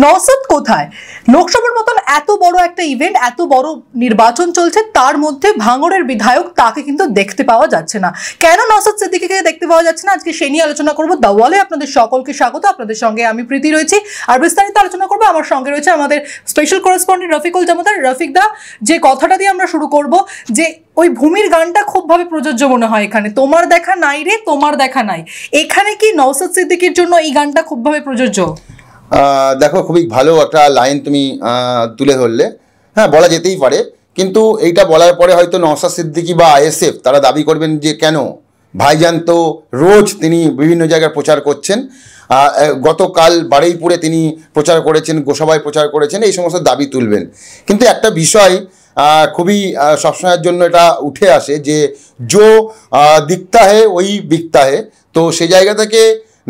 নওশাদ কোথায়? লোকসভার মতন এত বড় একটা ইভেন্ট, এত বড় নির্বাচন চলছে, তার মধ্যে ভাঙড়ের বিধায়ক তাকে কিন্তু দেখতে পাওয়া যাচ্ছে না। কেন নওশাদ সিদ্দিকীকে দেখতে পাওয়া যাচ্ছে না, আজকে সে নিয়ে আলোচনা করবো। দ্য ওয়ালে আপনাদের সকলকে স্বাগত। আপনাদের সঙ্গে আমি প্রীতি রয়েছি, আর বিস্তারিত আলোচনা করবো। আমার সঙ্গে রয়েছে আমাদের স্পেশাল করেসপন্ডেন্ট রফিকুল জামাদার। রফিক দা, যে কথাটা দিয়ে আমরা শুরু করব, যে ওই ভূমির গানটা খুব ভাবে প্রযোজ্য মনে হয় এখানে। তোমার দেখা নাই রে, তোমার দেখা নাই, এখানে কি নওশাদ সিদ্দিকীর জন্য এই গানটা খুব ভাবে প্রযোজ্য? দেখো, খুবই ভালো একটা লাইন তুমি তুলে ধরলে। হ্যাঁ, বলা যেতেই পারে, কিন্তু এইটা বলার পরে হয়তো নওশাদ সিদ্দিকী বা আইএসএফ তারা দাবি করবেন যে কেন ভাইজান তো রোজ তিনি বিভিন্ন জায়গায় প্রচার করছেন, গতকাল বারুইপুরে তিনি প্রচার করেছেন, গোসাবায় প্রচার করেছেন, এই সমস্ত দাবি তুলবেন। কিন্তু একটা বিষয় খুবই সবসময়ের জন্য এটা উঠে আসে যে জো দিখতা হে ওই বিকতা হে। তো সেই জায়গা থেকে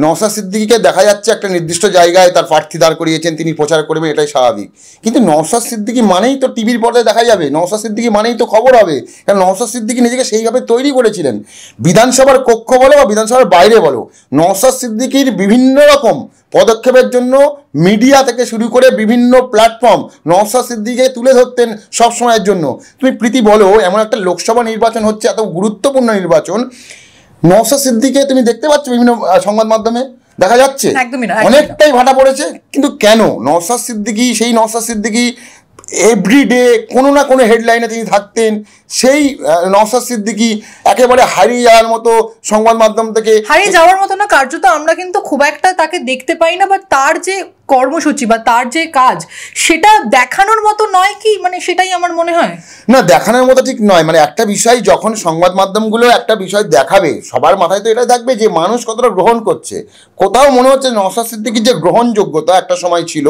নওশাদ সিদ্দিকীকে দেখা যাচ্ছে একটা নির্দিষ্ট জায়গায় তার প্রার্থী দাঁড় করিয়েছেন, তিনি প্রচার করবেন, এটাই স্বাভাবিক। কিন্তু নওশাদ সিদ্দিকী মানেই তো টিভির পর্দায় দেখা যাবে, নওশাদ সিদ্দিকী মানেই তো খবর হবে, কারণ নওশাদ সিদ্দিকী নিজেকে সেইভাবে তৈরি করেছিলেন। বিধানসভার কক্ষ বলো বা বিধানসভার বাইরে বলো, নওশাদ সিদ্দিকীর বিভিন্ন রকম পদক্ষেপের জন্য মিডিয়া থেকে শুরু করে বিভিন্ন প্ল্যাটফর্ম নওশাদ সিদ্দিকীকে তুলে ধরতেন সবসময়ের জন্য। তুমি প্রীতি বলো, এমন একটা লোকসভা নির্বাচন হচ্ছে, এত গুরুত্বপূর্ণ নির্বাচন, নওশাদ সিদ্দিকীকে তুমি দেখতে পাচ্ছ বিভিন্ন সংবাদ মাধ্যমে দেখা যাচ্ছে অনেকটাই ভাটা পড়েছে। কিন্তু কেন নওশাদ সিদ্দিকী, সেই নওশাদ সিদ্দিকী এভরিডে কোনো না কোনো হেডলাইনে তিনি থাকতেন, সেই নওশাদ সিদ্দিকী একেবারে হারিয়ে যাওয়ার মতো সংবাদ মাধ্যম থেকে হারিয়ে যাওয়ার মতো না, কার্যত আমরা কিন্তু খুব একটা তাকে দেখতে পাই না, বা তার যে কর্মসূচি বা তার যে কাজ সেটা দেখানোর মতো নয় কি, মানে সেটাই আমার মনে হয়। না, দেখানোর মতো ঠিক নয়। মানে একটা বিষয় যখন সংবাদ মাধ্যমগুলো একটা বিষয় দেখাবে, সবার মাথায় তো এটা থাকবে যে মানুষ কতটা গ্রহণ করছে। কোথাও মনে হচ্ছে নওশাদ সিদ্দিকীর যে গ্রহণযোগ্যতা একটা সময় ছিল,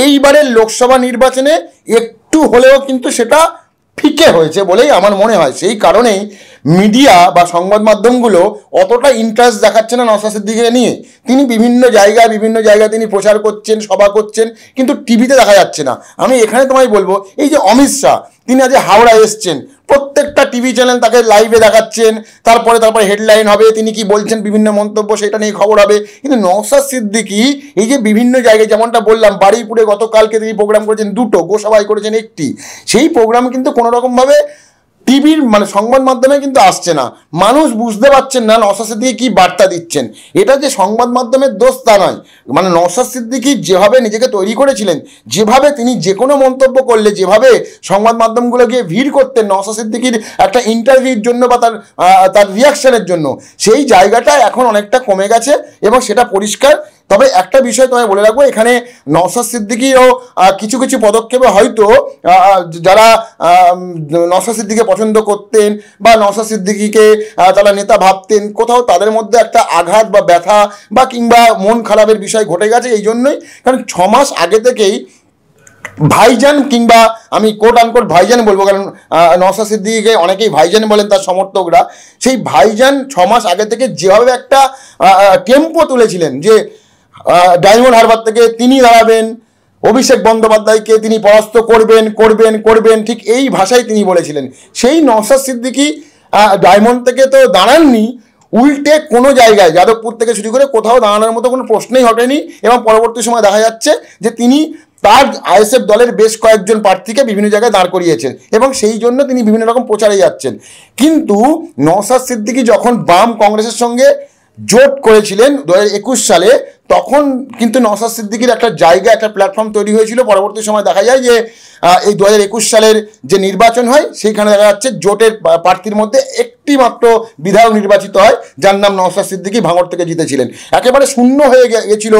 এইবারের লোকসভা নির্বাচনে একটু হলেও কিন্তু সেটা ফিকে হয়েছে বলেই আমার মনে হয়। সেই কারণেই মিডিয়া বা সংবাদ মাধ্যমগুলো অতটা ইন্টারেস্ট দেখাচ্ছে না নওশাদ সিদ্দিকীকে নিয়ে। তিনি বিভিন্ন জায়গায় তিনি প্রচার করছেন, সভা করছেন, কিন্তু টিভিতে দেখা যাচ্ছে না। আমি এখানে তোমায় বলবো, এই যে অমিত শাহ, তিনি আজ হাওড়া এসছেন, প্রত্যেকটা টিভি চ্যানেল তাকে লাইভে দেখাচ্ছেন, তারপরে হেডলাইন হবে, তিনি কি বলছেন, বিভিন্ন মন্তব্য, সেটা নিয়ে খবর হবে। কিন্তু নওশাদ সিদ্দিকী এই যে বিভিন্ন জায়গায়, যেমনটা বললাম, বারুইপুরে গতকালকে তিনি প্রোগ্রাম করেছেন দুটো, গোসাবায় করেছেন একটি, সেই প্রোগ্রাম কিন্তু কোনোরকমভাবে টিভির মানে সংবাদ মাধ্যমে কিন্তু আসছে না। মানুষ বুঝতে পারছেন না নওশাদ সিদ্দিকী কী বার্তা দিচ্ছেন। এটা যে সংবাদ মাধ্যমের দোষ তা নয়, মানে নওশাদ সিদ্দিকী যেভাবে নিজেকে তৈরি করেছিলেন, যেভাবে তিনি যে কোনো মন্তব্য করলে যেভাবে সংবাদ মাধ্যমগুলো গিয়ে ভিড় করতেন নওশাদ সিদ্দিকীর একটা ইন্টারভিউর জন্য বা তার রিয়াকশনের জন্য, সেই জায়গাটা এখন অনেকটা কমে গেছে এবং সেটা পরিষ্কার। তবে একটা বিষয় তোমায় বলে রাখবো, এখানে নওশাদ সিদ্দিকীরও কিছু কিছু পদক্ষেপে হয়তো যারা নওশাদ সিদ্দিকীকে পছন্দ করতেন বা নওশাদ সিদ্দিকীকে তারা নেতা ভাবতেন, কোথাও তাদের মধ্যে একটা আঘাত বা ব্যথা বা কিংবা মন খারাপের বিষয় ঘটে গেছে। এই জন্যই, কারণ 6 মাস আগে থেকেই ভাইজান, কিংবা আমি কোট আনকোট ভাইজান বলবো, কারণ নওশাদ সিদ্দিকীকে অনেকেই ভাইজান বলেন তার সমর্থকরা, সেই ভাইজান 6 মাস আগে থেকে যেভাবে একটা টেম্পো তুলেছিলেন যে ডায়মন্ড হারবার থেকে তিনি দাঁড়াবেন, অভিষেক বন্দ্যোপাধ্যায়কে তিনি পরাস্ত করবেন, ঠিক এই ভাষায় তিনি বলেছিলেন। সেই নওশাদ সিদ্দিকী ডায়মন্ড থেকে তো দাঁড়াননি, উল্টে কোনো জায়গায় যাদবপুর থেকে শুরু করে কোথাও দাঁড়ানোর মতো কোনো প্রশ্নই ঘটেনি, এবং পরবর্তী সময় দেখা যাচ্ছে যে তিনি তার আইএসএফ দলের বেশ কয়েকজন প্রার্থীকে বিভিন্ন জায়গায় দাঁড় করিয়েছেন এবং সেই জন্য তিনি বিভিন্ন রকম প্রচারে যাচ্ছেন। কিন্তু নওশাদ সিদ্দিকী যখন বাম কংগ্রেসের সঙ্গে জোট করেছিলেন 2021 সালে, তখন কিন্তু নওশাদ সিদ্দিকীর একটা জায়গা, একটা প্ল্যাটফর্ম তৈরি হয়েছিল। পরবর্তী সময় দেখা যায় যে এই 2021 সালের যে নির্বাচন হয়, সেইখানে দেখা যাচ্ছে জোটের প্রার্থীর মধ্যে একটি মাত্র বিধায়ক নির্বাচিত হয়, যার নাম নওশাদ সিদ্দিকী, ভাঙড় থেকে জিতেছিলেন। একেবারে শূন্য হয়ে গেছিল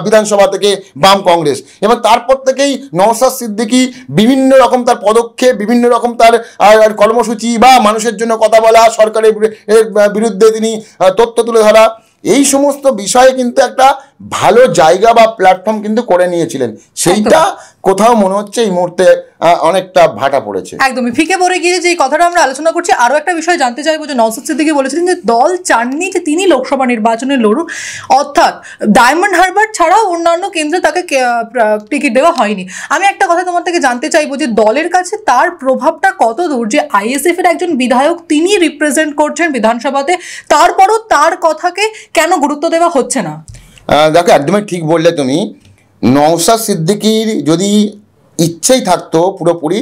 বিধানসভা থেকে বাম কংগ্রেস, এবং তারপর থেকেই নওশাদ সিদ্দিকী বিভিন্ন রকম তার পদক্ষেপ, বিভিন্ন রকম তার কর্মসূচি বা মানুষের জন্য কথা বলা, সরকারের বিরুদ্ধে তিনি তথ্য তুলে ধরা, এই সমস্ত বিষয়ে কিন্তু একটা ভালো জায়গা বা প্ল্যাটফর্ম কিন্তু করে নিয়েছিলেন। সেইটা কোথাও মনে হচ্ছে এই মুহূর্তে অনেকটা ভাটা পড়েছে, একদমই ফিকে পড়ে গিয়ে। যে কথাটা আমরা আলোচনা করছি, আরো একটা বিষয় জানতে চাইবো, যে নওশাদ সিদ্দিকী বলেছিলেন যে দল চাননি যে তিনি লোকসভা নির্বাচনে লড়ুক, অর্থাৎ ডায়মন্ড হারবার ছাড়াও অন্যান্য কেন্দ্রে তাকে টিকিট দেওয়া হয়নি। আমি একটা কথা তোমার থেকে জানতে চাইবো, যে দলের কাছে তার প্রভাবটা কত দূর, যে আইএসএফ এর একজন বিধায়ক তিনি রিপ্রেজেন্ট করছেন বিধানসভাতে, তারপরও তার কথাকে কেন গুরুত্ব দেওয়া হচ্ছে না? দেখো, একদমই ঠিক বললে তুমি। নওশাদ সিদ্দিকীর যদি ইচ্ছেই থাকতো পুরোপুরি,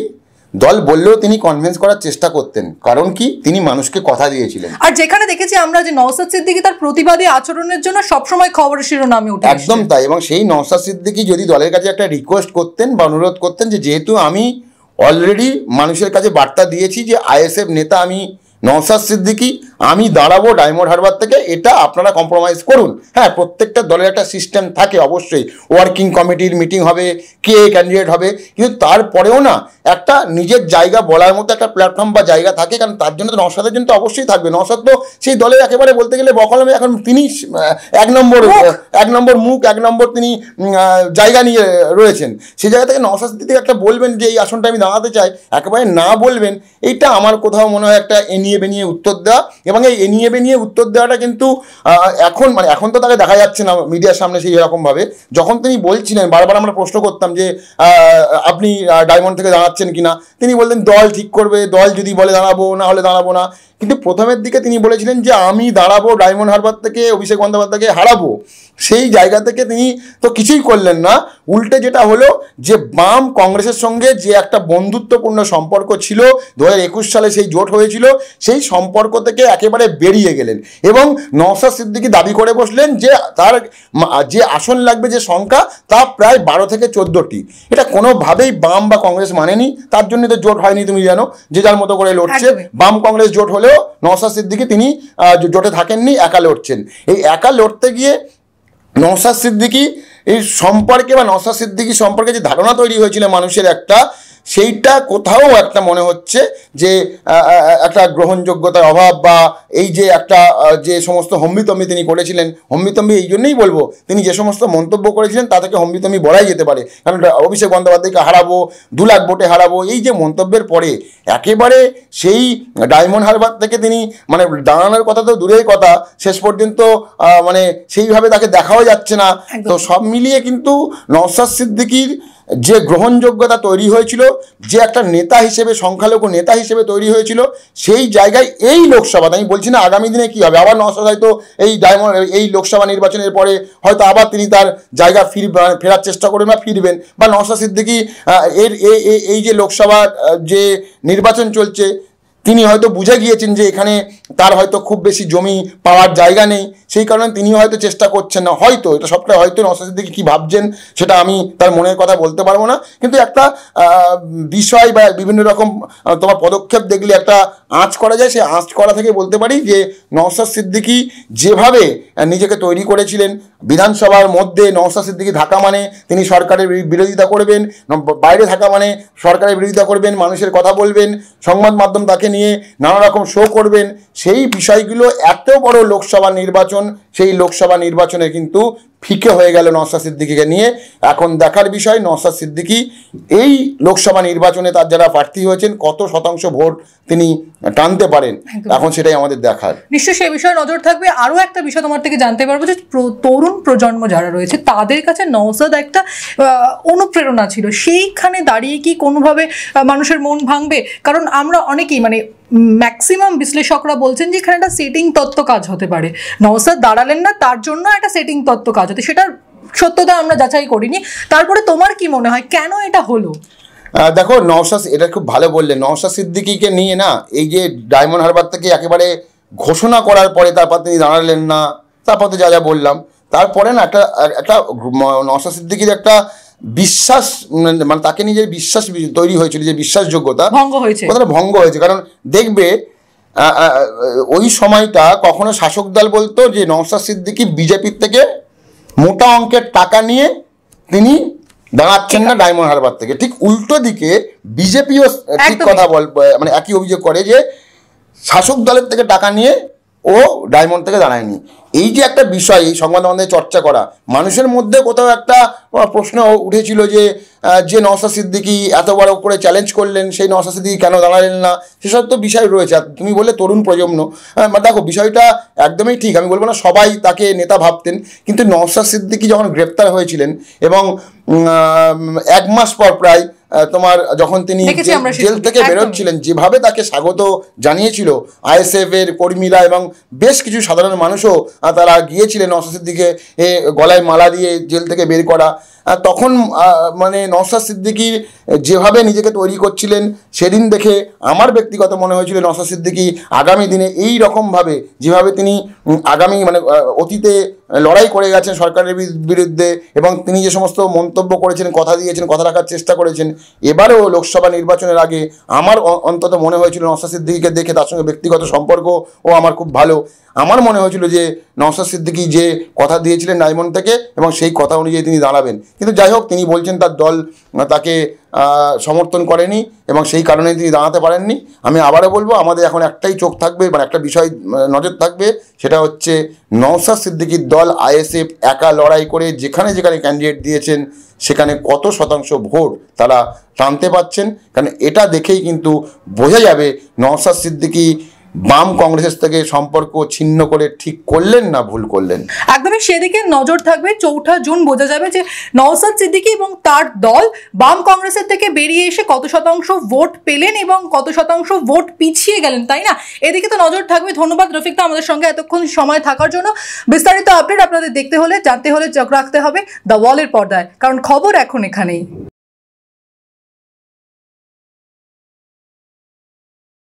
দল বললেও তিনি কনভিন্স করার চেষ্টা করতেন। কারণ কি, তিনি মানুষকে কথা দিয়েছিলেন। আর যেখানে দেখেছি আমরা যে নওশাদ সিদ্দিকী তার প্রতিবাদী আচরণের জন্য সবসময় খবরের শিরোনামে উঠে একদম তাই। এবং সেই নওশাদ সিদ্দিকী যদি দলের কাছে একটা রিকোয়েস্ট করতেন বা অনুরোধ করতেন যে যেহেতু আমি অলরেডি মানুষের কাছে বার্তা দিয়েছি যে আইএসএফ নেতা আমি নওশাদ সিদ্দিকী, আমি দাঁড়াবো ডায়মন্ড হারবার থেকে, এটা আপনারা কম্প্রোমাইজ করুন। হ্যাঁ, প্রত্যেকটা দলের একটা সিস্টেম থাকে অবশ্যই, ওয়ার্কিং কমিটির মিটিং হবে, কে ক্যান্ডিডেট হবে, কিন্তু তারপরেও না একটা নিজের জায়গা বলার মতো একটা প্ল্যাটফর্ম বা জায়গা থাকে। কারণ তার জন্য তো নওশাদের জন্য তো অবশ্যই থাকবে। নওশাদ তো সেই দলের একেবারে বলতে গেলে বকলমে এখন তিনি এক নম্বর মুখ, এক নম্বর তিনি জায়গা নিয়ে রয়েছেন। সেই জায়গা থেকে নওশাদ সিদ্দিকী একটা বলবেন যে এই আসনটা আমি দাঁড়াতে চাই, একেবারে না বলবেন, এইটা আমার কোথাও মনে হয় একটা এনিয়ে বেনিয়ে উত্তর দেওয়া। এবং এই এনিয়ে বেনিয়ে উত্তর দেওয়াটা কিন্তু এখন তো তাকে দেখা যাচ্ছে না মিডিয়ার সামনে সেই এরকমভাবে। যখন তিনি বলছিলেন, বারবার আমরা প্রশ্ন করতাম যে আপনি ডায়মন্ড থেকে দাঁড়াচ্ছেন কিনা, তিনি বলতেন দল ঠিক করবে, দল যদি বলে দাঁড়াবো, না হলে দাঁড়াবো না। কিন্তু প্রথমের দিকে তিনি বলেছিলেন যে আমি দাঁড়াবো ডায়মন্ড হারবার থেকে, অভিষেক বন্দ্যোপাধ্যায়কে হারাবো। সেই জায়গা থেকে তিনি তো কিছুই করলেন না, উল্টে যেটা হলো যে বাম কংগ্রেসের সঙ্গে যে একটা বন্ধুত্বপূর্ণ সম্পর্ক ছিল, 2021 সালে সেই জোট হয়েছিল, সেই সম্পর্ক থেকে একেবারে বেরিয়ে গেলেন। এবং নওশাদ সিদ্দিকী দাবি করে বসলেন যে তার যে আসন লাগবে, যে সংখ্যা, তা প্রায় 12 থেকে 14টি। এটা কোনোভাবেই বাম বা কংগ্রেস মানেনি, তার জন্য তো জোট হয়নি, তুমি জানো, যে যার মতো করে লড়ছে। বাম কংগ্রেস জোট হলেও নওশাদ সিদ্দিকী তিনি জোটে থাকেননি, একা লড়ছেন। এই একা লড়তে গিয়ে নওশাদ সিদ্দিকী এই সম্পর্কে বা নওশাদ সিদ্দিকী সম্পর্কে যে ধারণা তৈরি হয়েছিল মানুষের একটা, সেইটা কোথাও একটা মনে হচ্ছে যে একটা গ্রহণযোগ্যতার অভাব, বা এই যে একটা যে সমস্ত হম্বিতম্বি তিনি করেছিলেন, হম্বিতম্বি এই জন্যই বলবো, তিনি যে সমস্ত মন্তব্য করেছিলেন তা থেকে হম্বিতম্বি বলাই যেতে পারে। কারণ অভিষেক বন্দ্যোপাধ্যায়কে হারাবো, 2 লাখ ভোটে হারাবো, এই যে মন্তব্যের পরে একেবারে সেই ডায়মন্ড হারবার থেকে তিনি মানে দাঁড়ানোর কথা তো দূরের কথা, শেষ পর্যন্ত মানে সেইভাবে তাকে দেখাও যাচ্ছে না। তো সব মিলিয়ে কিন্তু নওশাদ সিদ্দিকীর যে গ্রহণযোগ্যতা তৈরি হয়েছিল, যে একটা নেতা হিসেবে, সংখ্যালঘু নেতা হিসেবে তৈরি হয়েছিল, সেই জায়গায় এই লোকসভাতে, আমি বলছি না আগামী দিনে কী হবে, আবার নওশাদ হয়তো এই লোকসভা নির্বাচনের পরে হয়তো আবার তিনি তার জায়গা ফেরার চেষ্টা করবেন বা ফিরবেন, বা নওশাদ সিদ্দিকী এই যে লোকসভা যে নির্বাচন চলছে, তিনি হয়তো বুঝে গিয়েছেন যে এখানে তার হয়তো খুব বেশি জমি পাওয়ার জায়গা নেই, সেই কারণে তিনি হয়তো চেষ্টা করছেন না। হয়তো এটা সবটা হয়তো নওশাদ সিদ্দিকী কী ভাবছেন সেটা আমি তার মনের কথা বলতে পারবো না, কিন্তু একটা বিষয় বা বিভিন্ন রকম তোমার পদক্ষেপ দেখলে একটা আঁচ করা যায়। সেই আঁচ করা থেকে বলতে পারি যে নওশাদ সিদ্দিকী যেভাবে নিজেকে তৈরি করেছিলেন, বিধানসভার মধ্যে নওশাদ সিদ্দিকী থাকা মানে তিনি সরকারের বিরোধিতা করবেন, বাইরে থাকা মানে সরকারের বিরোধিতা করবেন, মানুষের কথা বলবেন, সংবাদ মাধ্যম তাকে নিয়ে নানা রকম শো করবেন, সেই বিষয়গুলো এত বড় লোকসভা নির্বাচন, সেই লোকসভা নির্বাচনে কিন্তু ফিকে হয়ে গেল নওশাদ সিদ্দিকীকে নিয়ে। এখন দেখার বিষয় নওশাদ সিদ্দিকী এই লোকসভা নির্বাচনে তার যারা প্রার্থী হয়েছেন কত শতাংশ ভোট তিনি টানতে পারেন, এখন সেটাই আমাদের দেখার। নিশ্চয়ই সেই বিষয়ে নজর থাকবে। আরও একটা বিষয় তোমার থেকে জানতে পারবো যে তরুণ প্রজন্ম যারা রয়েছে তাদের কাছে নওশাদ একটা অনুপ্রেরণা ছিল, সেইখানে দাঁড়িয়ে কি কোনোভাবে মানুষের মন ভাঙবে? কারণ আমরা অনেকেই মানে ম্যাক্সিমাম বিশ্লেষকরা বলছেন যে এখানে একটা সেটিং তত্ত্ব কাজ হতে পারে। নওশাদ দাঁড়ালেন না, তার জন্য একটা সেটিং তত্ত্ব কাজ হতে, সেটার সত্যতা আমরা যাচাই করিনি। তারপরে তোমার কি মনে হয় কেন এটা হলো? দেখো, নওশাদ এটা খুব ভালো বললেন। নওশাদ সিদ্দিকীকে নিয়ে না, এই যে ডায়মন্ড হারবার থেকে একেবারে ঘোষণা করার পরে তারপর তিনি দাঁড়ালেন না, তারপর তো যা যা বললাম, তারপরে না একটা নওশাদ সিদ্দিকীর একটা বিশ্বাস, মানে তাকে নিজের বিশ্বাস তৈরি হয়েছিল, যে বিশ্বাসযোগ্যতা ভঙ্গ হয়েছে। কারণ দেখবে ওই সময়টা কখনো শাসক দল বলতো যে নওশাদ সিদ্দিকী বিজেপির থেকে মোটা অঙ্কের টাকা নিয়ে তিনি দাঁড়াচ্ছেন না ডায়মন্ড হারবার থেকে, ঠিক উল্টো দিকে বিজেপিও ঠিক কথা মানে একই অভিযোগ করে যে শাসক দলের থেকে টাকা নিয়ে ও ডায়মন্ড থেকে দাঁড়ায়নি। এই যে একটা বিষয়, এই সংবাদ মাধ্যমে চর্চা করা, মানুষের মধ্যে কোথাও একটা প্রশ্ন উঠেছিল যে নওশাদ সিদ্দিকী এত বড় করে চ্যালেঞ্জ করলেন, সেই নওশাদ সিদ্দিকী কেন দাঁড়ালেন না, সেসব তো বিষয় রয়েছে। আর তুমি বললে তরুণ প্রজন্ম, দেখো বিষয়টা একদমই ঠিক। আমি বলবো না সবাই তাকে নেতা ভাবতেন, কিন্তু নওশাদ সিদ্দিকী যখন গ্রেপ্তার হয়েছিলেন এবং 1 মাস পর প্রায় তোমার যখন তিনি দেখেছি আমরা জেল সেদিন, থেকে একদমই। বেরোচ্ছিলেন, যেভাবে তাকে স্বাগত জানিয়েছিল আইএসএফ এর কর্মীরা এবং বেশ কিছু সাধারণ মানুষও তারা গিয়েছিলেন নওশাদ সিদ্দিকীকে গলায় মালা দিয়ে জেল থেকে বের করা। তখন মানে নওশাদ সিদ্দিকী যেভাবে নিজেকে তৈরি করছিলেন সেদিন দেখে আমার ব্যক্তিগত মনে হয়েছিল নওশাদ সিদ্দিকী আগামী দিনে এই রকমভাবে যেভাবে তিনি আগামী মানে অতীতে লড়াই করে গেছেন সরকারের বিরুদ্ধে এবং তিনি যে সমস্ত মন্তব্য করেছেন, কথা দিয়েছেন, কথা রাখার চেষ্টা করেছেন, এবারেও লোকসভা নির্বাচনের আগে আমার অন্তত মনে হয়েছিল নওশাদ সিদ্দিকীকে দেখে, তার সঙ্গে ব্যক্তিগত সম্পর্কও আমার খুব ভালো, আমার মনে হয়েছিল যে নওশাদ সিদ্দিকী যে কথা দিয়েছিলেন ডায়মন্ড থেকে এবং সেই কথা অনুযায়ী তিনি দাঁড়াবেন। কিন্তু যাই হোক, তিনি বলছেন তার দল তাকে সমর্থন করেনি এবং সেই কারণে তিনি দাঁড়াতে পারেননি। আমি আবারও বলবো, আমাদের এখন একটাই চোখ থাকবে, মানে একটা বিষয় নজর থাকবে, সেটা হচ্ছে নওশাদ সিদ্দিকীর দল আইএসএফ একা লড়াই করে যেখানে যেখানে ক্যান্ডিডেট দিয়েছেন সেখানে কত শতাংশ ভোট তারা টানতে পারছেন। কারণ এটা দেখেই কিন্তু বোঝা যাবে নওশাদ সিদ্দিকী বাম কংগ্রেসের থেকে সম্পর্ক ছিন্ন করে ঠিক করলেন না ভুল করলেন। একদমই সেদিকে নজর থাকবে। 4 জুন বোঝা যাবে যে নওশাদ সিদ্দিকী এবং তার দল বাম কংগ্রেসের থেকে বেরিয়ে এসে কত শতাংশ ভোট পেলেন এবং কত শতাংশ ভোট পিছিয়ে গেলেন, তাই না? এদিকে তো নজর থাকবে। ধন্যবাদ রফিক দা আমাদের সঙ্গে এতক্ষণ সময় থাকার জন্য। বিস্তারিত আপডেট আপনাদের দেখতে হলে, জানতে হলে চোখ রাখতে হবে দ্য ওয়ালের পর্দায়, কারণ খবর এখন এখানেই।